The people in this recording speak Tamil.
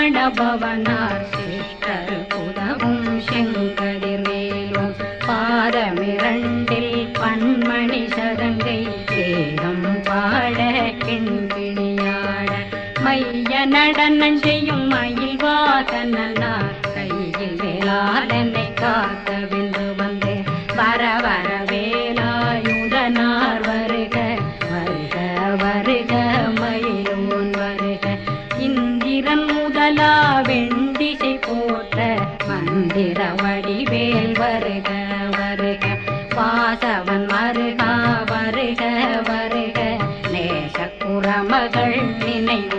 பவனார் சிஷ்டர் புதவும் செங்கதிர்வேலும் பாதமிரண்டில் பன்மணி சதங்கை சேதம் பாட கிண்கிணியாட மைய நடனம் செய்யும் மயில் வாகனார் கையில் வேளாளனை காக்க வென்று வந்தே வர வர வேலாயுதனார் வருக வருக வருக மயிலோன் வருக இந்திரன் முதலா வெண்டிசை போற்ற மந்திர வடிவேல் வருக வருக வாசவன் வருக வருக வருக நேச குரமகள் நினைவு